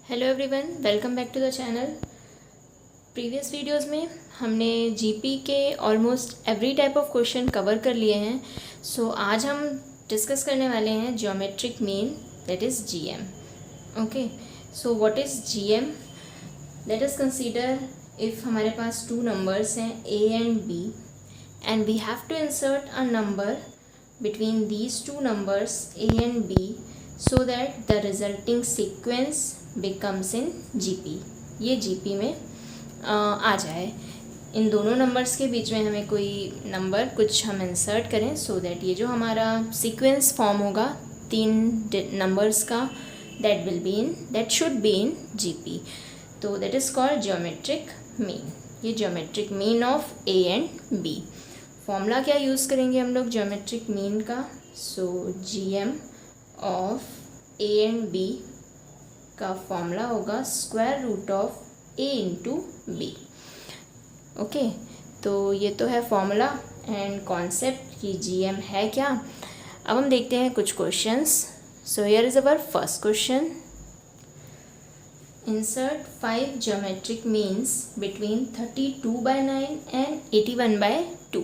Hello everyone, welcome back to the channel. Previous videos में हमने G P almost every type of question cover कर लिए हैं। सो आज हम डिस्कस करने वाले हैं geometric mean, that is GM. Okay, so what is GM? Let us consider if हमारे पास टू नंबर्स हैं a and b and we have to insert a number between these two numbers a and b so that the resulting sequence becomes in gp। ये gp में आ जाए। इन दोनों numbers के बीच में हमें कोई नंबर कुछ हम इंसर्ट करें सो दैट ये जो हमारा सीक्वेंस फॉर्म होगा तीन नंबर्स का, that should be in gp। तो that is called geometric mean. ये geometric mean of a and b। Formula क्या यूज़ करेंगे हम लोग ज्योमेट्रिक मीन का? So GM of A and B का फॉर्मूला होगा square root of A into B. Okay, तो ये तो है फॉर्मूला एंड कॉन्सेप्ट कि जीएम है क्या। अब हम देखते हैं कुछ questions. So here is our first question. Insert 5 geometric means between 32/9 and 81/2।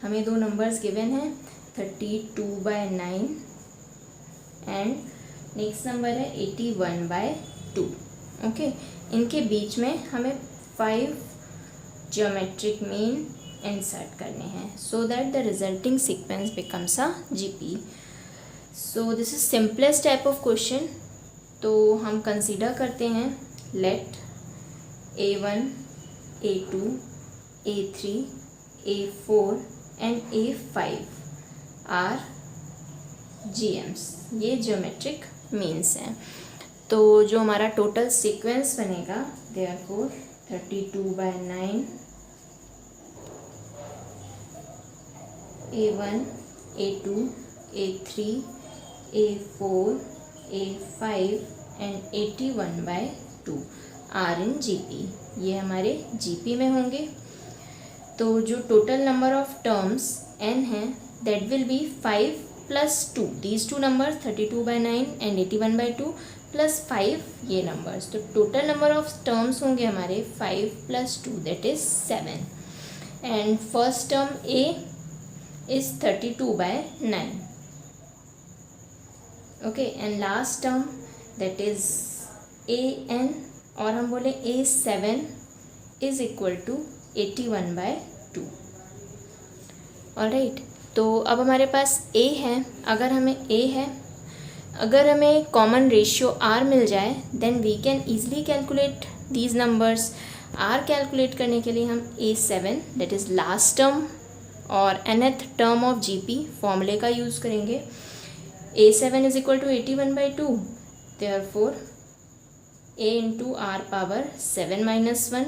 हमें दो नंबर्स गिवन हैं 32/9 एंड नेक्स्ट नंबर है 81/2। ओके, इनके बीच में हमें 5 ज्योमेट्रिक मीन इंसर्ट करने हैं so that the resulting sequence becomes a GP. So this is simplest type of question. तो हम कंसीडर करते हैं let A1, A2, A3, A4 and A5 are GMs। ये ज्योमेट्रिक मीन्स हैं। तो जो हमारा टोटल सीक्वेंस बनेगा therefore 32/9 A1, A2, A3, A4, A5 and 81/2 are in GP। ये हमारे GP में होंगे। तो जो total number of terms n है that will be 5 + 2। These two numbers 32/9 and 81/2 plus 5 ये नंबर्स। तो टोटल नंबर ऑफ टर्म्स होंगे हमारे 5 + 2 that is 7। And first term a is 32/9। Okay, and last term that is an और हम बोले A7 is equal to 81/2। Alright, तो अब हमारे पास a है। अगर हमें कॉमन रेशियो r मिल जाए then we can easily calculate these numbers. r calculate करने के लिए हम A7 that is last term और nth टर्म ऑफ GP फॉर्मूले का यूज़ करेंगे। A7 is equal to 81/2, therefore a into r power 7 - 1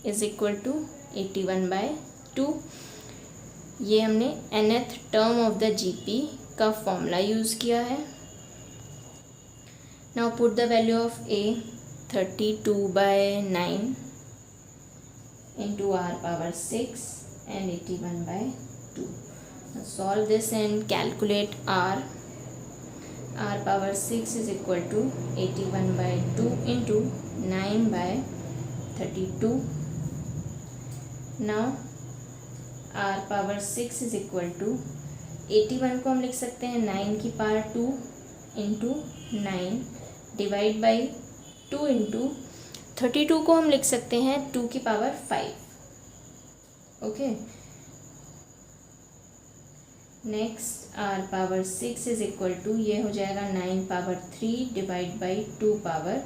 is equal to 81/2। ये हमने nth term of the GP का फॉर्मूला यूज़ किया है। Now put the value of a 32/9 into r power 6 and 81/2। Solve this and calculate r power 6 is equal to 81/2 into 9/32। Now r power 6 is equal to 81 को हम लिख सकते हैं 9 की power 2 into 9 divide by 2 into 32 को हम लिख सकते हैं 2 की power 5। Okay, next r power 6 is equal to ये हो जाएगा 9 power 3 divide by 2 power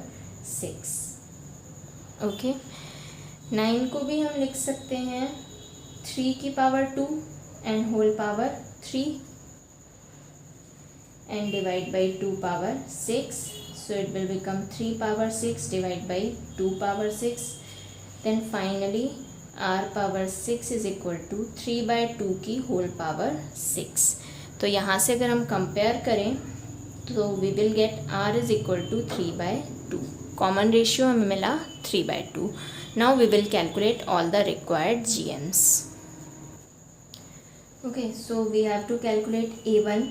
6। Okay, 9 को भी हम लिख सकते हैं 3 की power 2 and whole power 3 and divide by 2 power 6। So it will become 3 power 6 divide by 2 power 6। Then finally r power 6 is equal to 3/2 की होल पावर 6। तो यहाँ से अगर हम कंपेयर करें तो we will get r is equal to 3/2। Common ratio हमें मिला 3/2। Now we will calculate all the required GMs। Okay, so we have to calculate A1.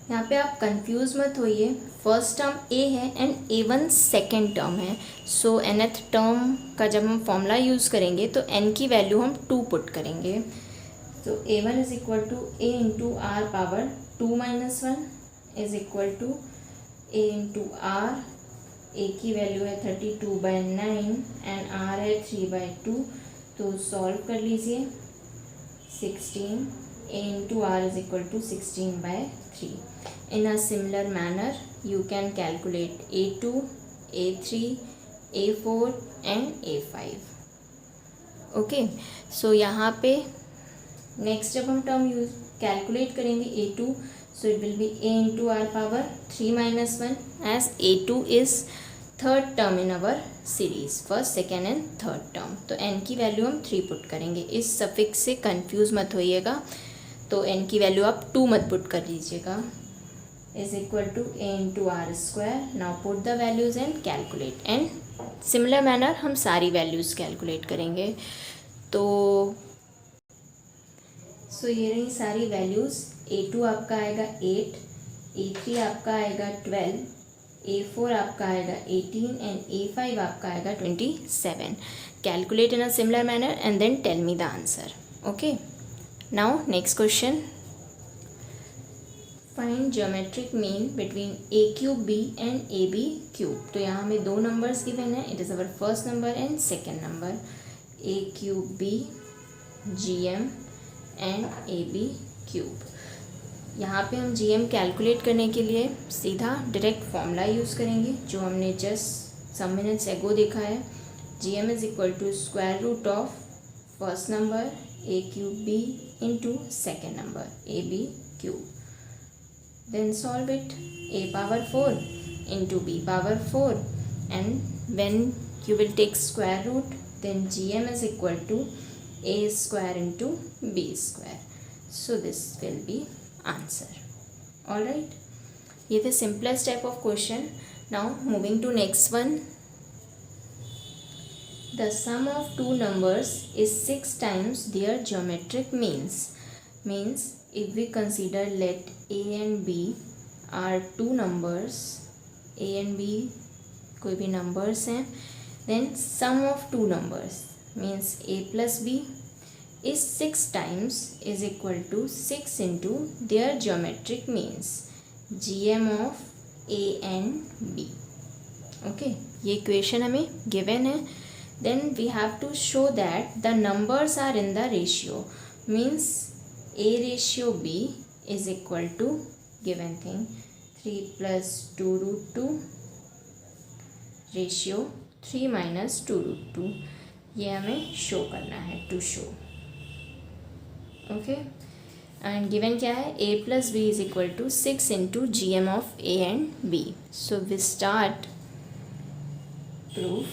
यहाँ पे आप कंफ्यूज मत होइए, फर्स्ट टर्म ए है एंड A1 सेकेंड टर्म है। सो nth term का जब हम फॉर्मूला यूज़ करेंगे तो n की वैल्यू हम 2 पुट करेंगे। तो A1 is equal to A into r power 2-1 is equal to A into r, A की वैल्यू है 32/9 एंड आर है 3/2। तो सॉल्व कर लीजिए 16, A into r is equal to 16/3. In a similar manner, you can calculate A2, A3, A4 and A5. Okay, so यहाँ पे next जब हम term यूज कैलकुलेट करेंगे A2, so it will be A into r power 3-1 as A2 is third term in our series, first second and third term. तो n की value हम 3 put करेंगे, इस सफिक्स से कंफ्यूज मत होइएगा। तो n की वैल्यू आप 2 मत पुट कर लीजिएगा। Is equal to A into r square. Now put the values and calculate, and similar manner हम सारी वैल्यूज़ कैलकुलेट करेंगे। तो ये रही सारी वैल्यूज़। A2 आपका आएगा 8, A3 आपका आएगा 12, A4 आपका आएगा 18 एंड A5 आपका आएगा 27। Calculate in a similar manner and then tell me the answer. Okay, now next question, find geometric mean between A³ B and AB³। तो यहाँ हमें 2 नंबर्स गिवन है, it is our first number and second number. A³ GM and AB³। यहाँ पे हम GM calculate करने के लिए सीधा डायरेक्ट फॉर्मूला यूज़ करेंगे जो हमने जस्ट सम मिनट्स एगो देखा है। GM is equal to square root of first number A³ into second number AB³। Then solve it, A power 4 into B power 4 and when you will take square root then GM is equal to A square into B square. So this will be answer. All right, ये the simplest type of question. Now moving to next one, the sum of two numbers is 6 times their geometric means if we consider let A and B are two numbers, A and B कोई भी numbers हैं, then sum of two numbers means A plus B is 6 times is equal to 6 into their geometric means GM of A and B. Okay, ये equation हमें given है. Then we have to show that the numbers are in the ratio, means A ratio B is equal to given thing 3 plus 2 root 2 ratio 3 minus 2 root 2. ये हमें show करना है, to show. Okay, and given क्या है, A plus B is equal to 6 into GM of A and B. So we start proof.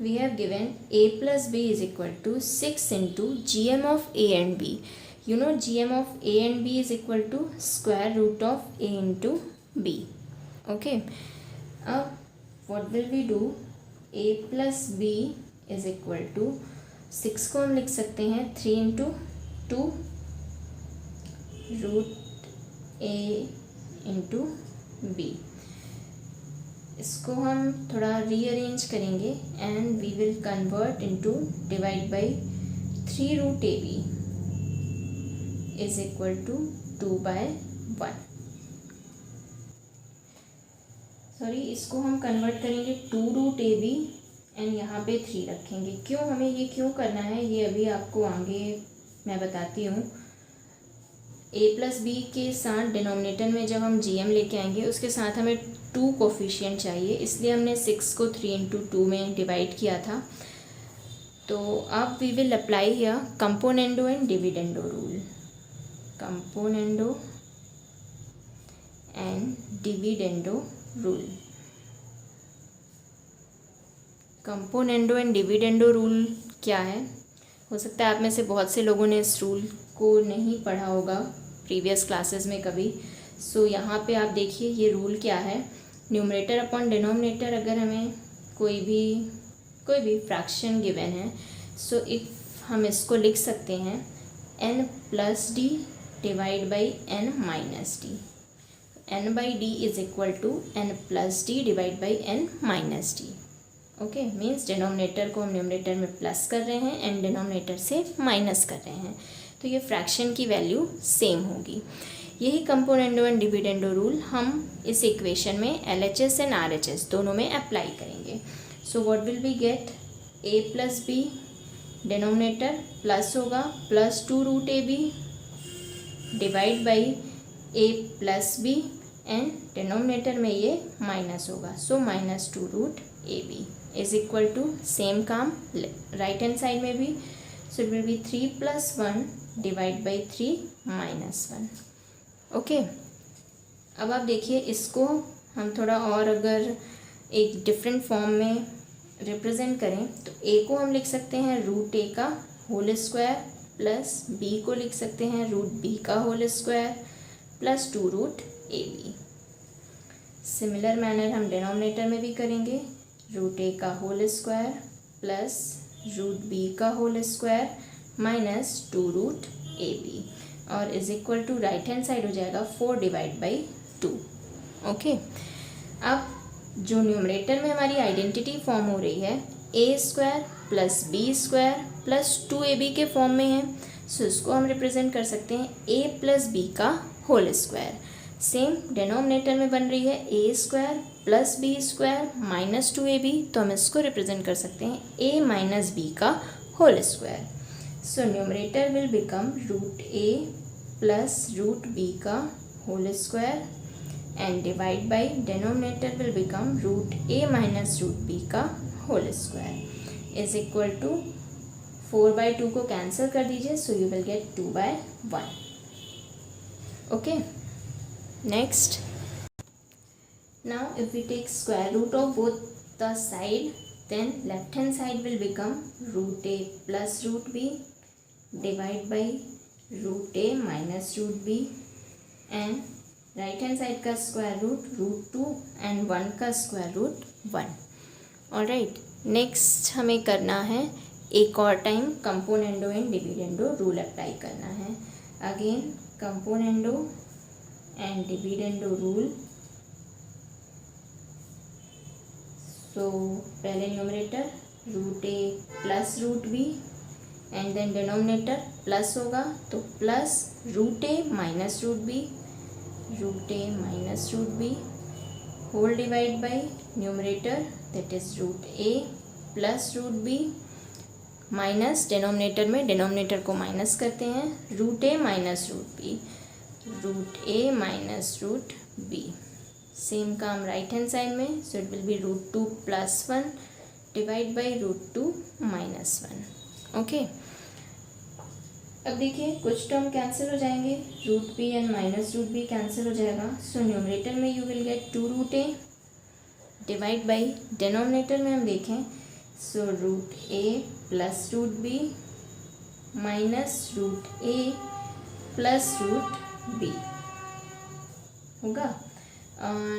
We have given A plus B is equal to 6 into GM of A and B. You know GM of A and B is equal to square root of A into B. Okay, अब what will we do, A plus B is equal to 6 को हम लिख सकते हैं 3 into 2 root A into B. इसको हम थोड़ा rearrange करेंगे and we will convert into divide by 3 root AB is equal to 2/1. Sorry, इसको हम कन्वर्ट करेंगे 2 रूट AB एंड यहाँ पे 3 रखेंगे. क्यों, हमें ये क्यों करना है ये अभी आपको आगे मैं बताती हूँ. A प्लस B के साथ डिनोमिनेटर में जब हम GM लेके आएंगे उसके साथ हमें 2 कोफिशिएंट चाहिए, इसलिए हमने 6 को 3 इंटू 2 में डिवाइड किया था. तो अब we will apply here componendo and dividendo rule. Componendo and dividendo rule. Componendo and dividendo rule क्या है, हो सकता है आप में से बहुत से लोगों ने इस रूल को नहीं पढ़ा होगा प्रीवियस क्लासेस में कभी. सो यहाँ पे आप देखिए ये रूल क्या है. न्यूमरेटर अपॉन डिनोमिनेटर अगर हमें कोई भी फ्रैक्शन गिवन है, सो इफ हम इसको लिख सकते हैं n plus d divide by n minus d. n by d is equal to n plus d divide by n minus d. Okay, means denominator को हम न्यूमरेटर में प्लस कर रहे हैं एंड डिनोमिनेटर से माइनस कर रहे हैं, तो ये फ्रैक्शन की वैल्यू सेम होगी। यही कंपोनेंडो एंड डिविडेंडो रूल हम इस इक्वेशन में LHS एंड RHS दोनों में अप्लाई करेंगे। So what will be get, a plus B, denominator plus होगा plus 2 root A B divide by a plus B and denominator में ये माइनस होगा, so minus 2 root A B is equal to same काम right hand side में भी, so it will be 3 plus 1 divide by 3 minus 1। Okay, अब आप देखिए इसको हम थोड़ा और अगर एक डिफरेंट फॉर्म में रिप्रेजेंट करें तो a को हम लिख सकते हैं रूट a का होल स्क्वायर प्लस b को लिख सकते हैं रूट b का whole square plus 2 root A B. Similar manner हम डिनोमिनेटर में भी करेंगे, रूट a का whole square plus root b का whole square minus 2 root A B और is equal to right hand side हो जाएगा 4 डिवाइड बाई 2। ओके, अब जो न्यूमरेटर में हमारी आइडेंटिटी फॉर्म हो रही है a square plus b square plus 2ab के फॉर्म में है, सो इसको हम रिप्रेजेंट कर सकते हैं a प्लस बी का होल स्क्वायर। सेम डिनोमिनेटर में बन रही है a square plus b square minus 2ab, तो हम इसको रिप्रेजेंट कर सकते हैं a माइनस बी का whole square. So numerator will become root a plus root b का whole square and divide by denominator will become root a minus root b का whole square is equal to 4/2 को cancel कर दीजिए, so you will get 2/1। Okay, next, now if we take square root of both the side, then left hand side will become root a plus root b divide by root a minus root b and right hand side का square root root 2 and 1 का square root 1। alright, next हमें करना है एक और time componendo and dividendo rule apply करना है। Again componendo and dividendo rule. So पहले numerator root a plus root b and then denominator plus होगा तो plus root a minus root b, root a minus root b whole divide by numerator that is root a plus root b minus denominator में denominator को minus करते हैं root a minus root b, root a minus root b। Same काम right hand side में, so it will be root 2 plus 1 divide by root 2 minus 1। Okay, अब देखिए कुछ term cancel हो जाएंगे, root b and minus root b cancel हो जाएगा, so numerator में you will get 2 root a divide by denominator में हम देखें, so root a plus root b minus root a plus root b होगा।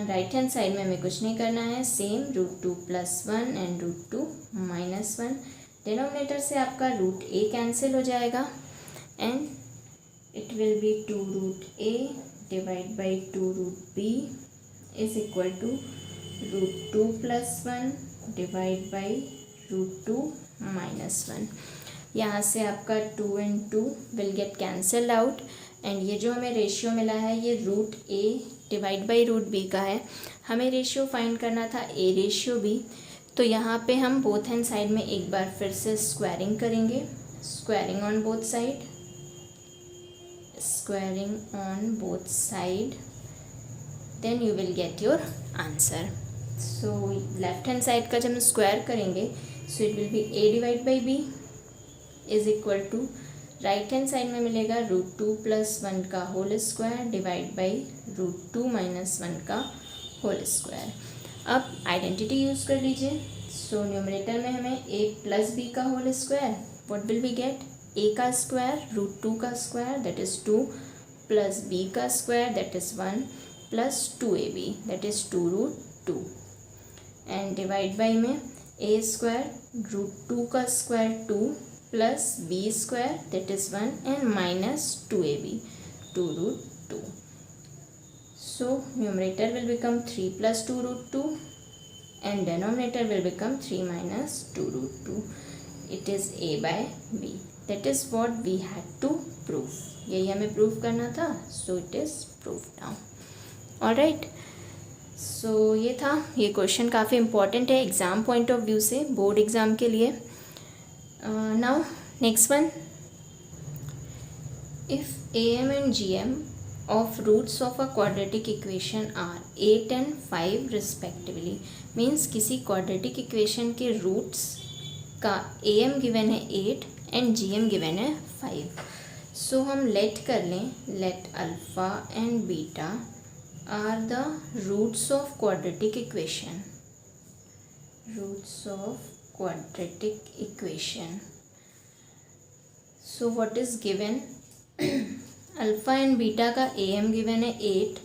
Right hand side में हमें कुछ नहीं करना है, same root 2 plus 1 and root 2 minus 1। Denominator से आपका रूट a कैंसिल हो जाएगा and it will be 2 root a divide by 2 root b is equal to root 2 plus 1 divide by root 2 minus 1। यहाँ से आपका 2 and 2 will get cancelled out and ये जो हमें रेशियो मिला है ये root a divide by root b का है। हमें रेशियो फाइंड करना था a रेशियो b, तो यहाँ पे हम बोथ हैंड साइड में एक बार फिर से स्क्वायरिंग करेंगे, squaring on both side, squaring on both side, then you will get your answer. So left hand side का जब हम स्क्वायर करेंगे so it will be a divide by b is equal to right hand side में मिलेगा root 2 plus 1 का whole square divide by root 2 minus 1 का whole square. अब identity use कर लीजिए, सो न्यूमरेटर में हमें a प्लस b का whole square, what will we get, a का स्क्वायर रूट 2 का square that is 2 plus b का square that is 1 plus 2ab that is 2 root 2 and divide by में a square root 2 का square 2 plus b square that is 1 and minus 2ab 2 root 2. So numerator will become 3 plus 2 root 2 and denominator will become 3 minus 2 root 2. It is a by b. That is what we had to prove. यही हमें prove करना था. So it is proved now. Alright. So ये था. ये question काफ़ी important है exam point of view से, बोर्ड एग्ज़ाम के लिए. Now next one. If am and gm of roots of a quadratic equation are 8 and 5 respectively, means किसी quadratic equation के roots का am given है 8 and gm given है 5. So हम let कर लें, let alpha and beta are the roots of quadratic equation. Roots of quadratic equation. So what is given? Alpha and beta का A M given है 8.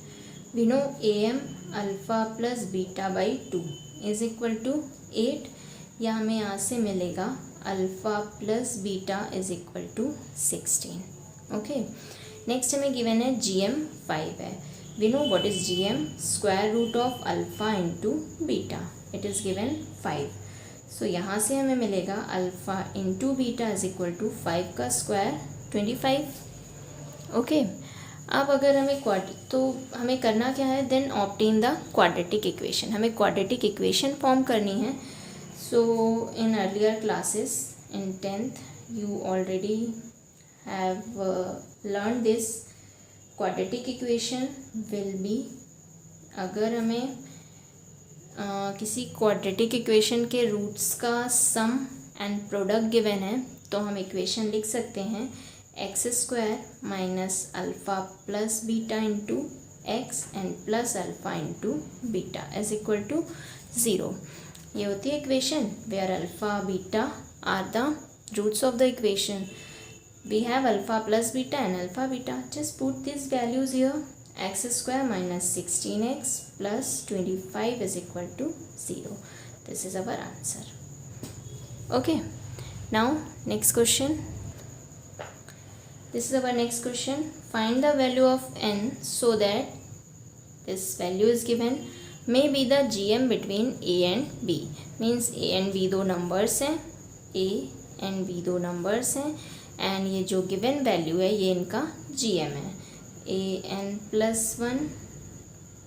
We know A M alpha plus beta by 2 is equal to 8. या हमें यहाँ से मिलेगा alpha plus beta is equal to 16. Okay. Next हमें given है G M 5 है. We know what is G M? Square root of alpha into beta. It is given 5. So यहाँ से हमें मिलेगा alpha into beta is equal to 5 का square 25. Okay. अब अगर हमें तो हमें करना क्या है? Then obtain the quadratic equation. हमें क्वाड्रेटिक इक्वेशन फॉर्म करनी है. So in earlier classes in 10th you already have learn this. Quadratic equation will be, अगर हमें किसी क्वाड्रेटिक इक्वेशन के रूट्स का सम एंड प्रोडक्ट गिवन है तो हम इक्वेशन लिख सकते हैं x square minus alpha plus beta into x and plus alpha into beta is equal to 0. ये होती है equation where alpha beta are the roots of the equation. We have alpha plus beta and alpha beta. Just put this values here. X square minus 16x plus 25 is equal to 0. This is our answer. Okay. Now next question. This is our next question. Find the value of n so that this value is given may be the GM between A and B. Means A and B दो numbers हैं. A and B दो numbers हैं. And ये जो given value है ये इनका GM है. A n plus 1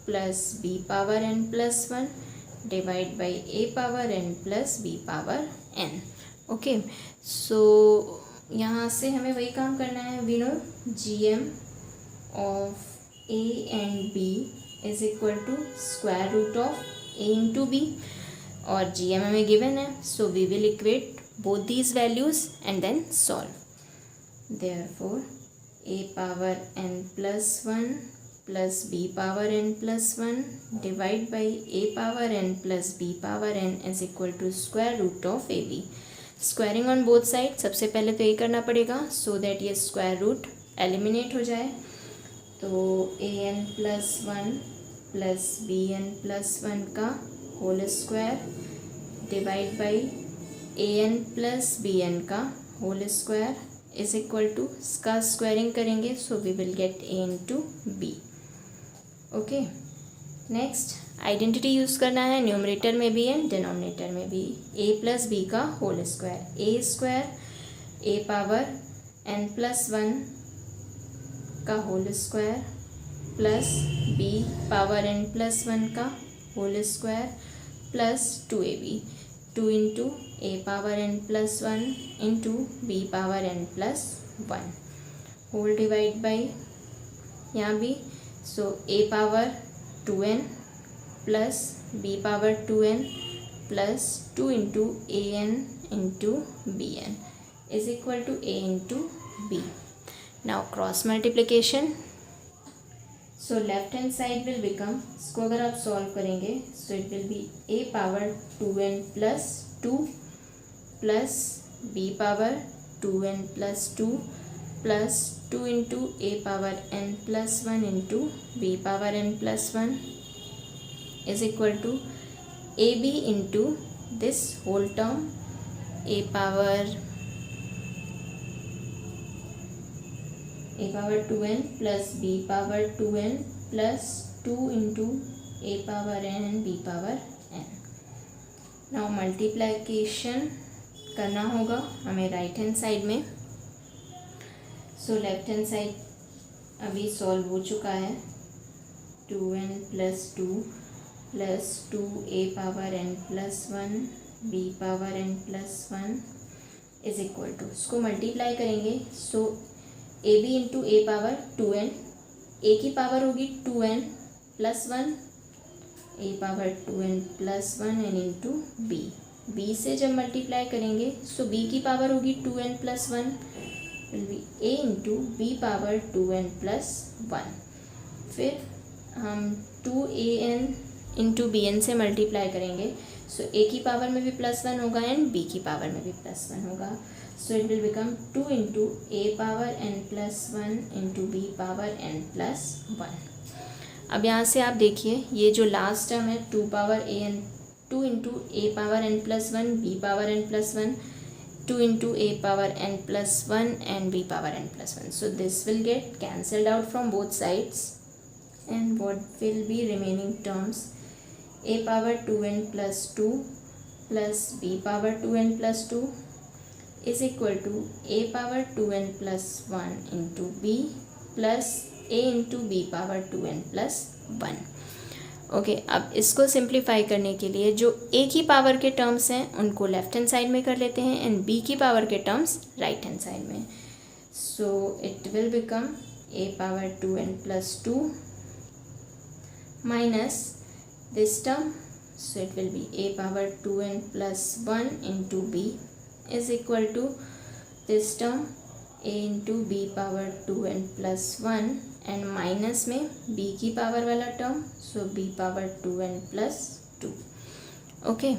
plus B power n plus 1 divide by A power n plus B power n. Okay. So यहाँ से हमें वही काम करना है. We know G M of A and b is equal to square root of A into b और G M हमें given है. So we will equate both these values and then solve. Therefore a power N plus 1 plus B power N plus 1 divide by a power N plus B power n is equal to square root of a b. Squaring on both side. सबसे पहले तो ये करना पड़ेगा so that ये square root eliminate हो जाए. तो A N plus 1 plus B N plus 1 का whole square divide by A N plus B N का whole square is equal to, इसका स्क्वायरिंग करेंगे so we will get A into B. Okay. Next identity use करना है. Numerator में भी and denominator में भी. ए प्लस बी का whole square. A square A power N plus 1 का whole square plus B power N plus 1 का whole square plus 2ab. 2 into A power N plus 1 into B power N plus 1 whole divide by यहाँ भी. So A power 2n plus B power 2n plus 2 into A N into B N is equal to A into B. Now cross multiplication. So left hand side will become, इसको अगर आप solve करेंगे so it will be A power 2n plus 2 plus B power 2n plus 2 plus 2 into A power n plus 1 into B power n plus 1 is equal to ab into this whole term a power A power 2n plus B power 2n plus 2 into A power n and B power n। Now multiplication करना होगा हमें right hand side में। So left hand side अभी solve हो चुका है। 2n plus 2 plus 2 A power n plus 1 B power n plus 1 is equal to, इसको multiply करेंगे। So A B into A power 2n, A की power होगी 2n plus 1, A power 2n plus 1 N into B. B से जब multiply करेंगे सो B की power होगी 2n plus 1 will be a into B power 2n plus 1। फिर हम 2an into B n से मल्टीप्लाई करेंगे। सो ए की पावर में भी प्लस 1 होगा एंड बी की पावर में भी प्लस 1 होगा। So it will become 2 into A power n plus 1 into B power n plus 1। अब यहाँ से आप देखिए ये जो लास्ट टर्म है 2 power a n, 2 into A power n plus 1 B power n plus 1, 2 into A power n plus 1 and B power n plus 1। So this will get cancelled out from both sides and what will be remaining terms, a power 2n plus 2 plus B power 2n plus 2 is equal to a power 2n plus 1 into b plus A into B power 2n plus 1। Okay, अब इसको simplify करने के लिए जो ए की power के terms हैं उनको लेफ्ट हैंड साइड में कर लेते हैं एंड बी की पावर के टर्म्स राइट हैंड साइड में। So it will become A power 2n plus 2 minus this term, so it will be A power 2n plus 1 into B is equal to this term A into B power 2n plus 1 and minus में b की power वाला term, so b power 2n plus 2। Okay,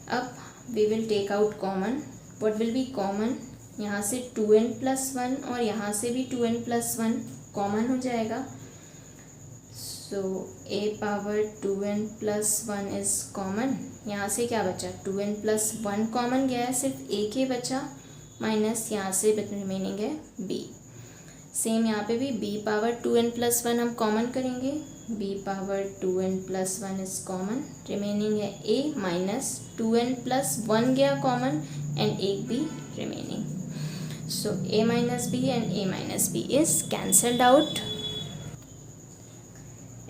अब we will take out common. What will B common, यहाँ से 2n plus 1 और यहाँ से भी 2n प्लस 1 कॉमन हो जाएगा। सो a power 2n plus 1 is common. यहाँ से क्या बचा, 2n प्लस 1 कॉमन गया है, सिर्फ a के बचा माइनस यहाँ से रिमेनिंग है b। सेम यहाँ पे भी b पावर 2n प्लस 1 हम कॉमन करेंगे, b power 2n plus 1 is common, remaining है a माइनस 2n प्लस 1 गया कॉमन एंड एक b remaining. So a minus b and a minus b is cancelled out.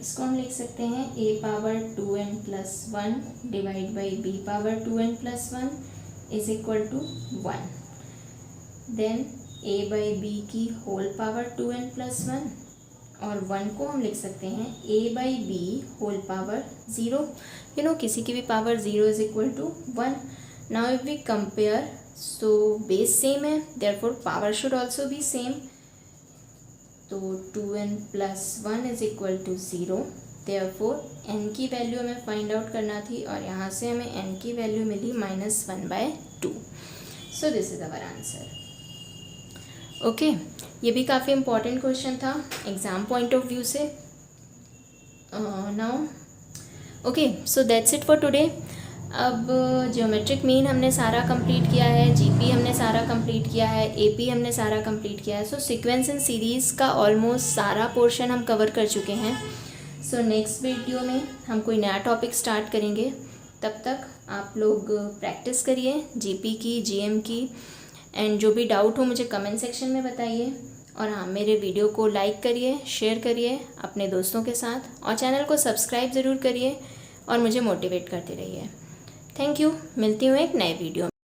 इसको हम लिख सकते हैं a power 2n plus 1 divide by b power 2n plus 1 is equal to 1। Then a by B की whole power 2n plus 1 और 1 को हम लिख सकते हैं a by B whole power 0। You know किसी की भी power 0 is equal to 1। Now if we compare, so base same है, therefore power should also be same. तो 2n plus 1 is equal to 0, therefore n की value हमें find out करना थी और यहाँ से हमें n की वैल्यू मिली -1/2। So this is our answer. Okay, ये भी काफ़ी इम्पॉर्टेंट क्वेश्चन था एग्ज़ाम पॉइंट ऑफ व्यू से। Now okay, so that's it for today. अब ज्योमेट्रिक मीन हमने सारा कंप्लीट किया है, जीपी हमने सारा कंप्लीट किया है, एपी हमने सारा कंप्लीट किया है। सो सीक्वेंस एंड सीरीज़ का ऑलमोस्ट सारा पोर्शन हम कवर कर चुके हैं। सो नेक्स्ट वीडियो में हम कोई नया टॉपिक स्टार्ट करेंगे। तब तक आप लोग प्रैक्टिस करिए जीपी की, जीएम की, एंड जो भी डाउट हो मुझे कमेंट सेक्शन में बताइए। और हाँ, मेरे वीडियो को लाइक करिए, शेयर करिए अपने दोस्तों के साथ और चैनल को सब्सक्राइब ज़रूर करिए और मुझे मोटिवेट करते रहिए। थैंक यू, मिलती हूँ एक नए वीडियो में।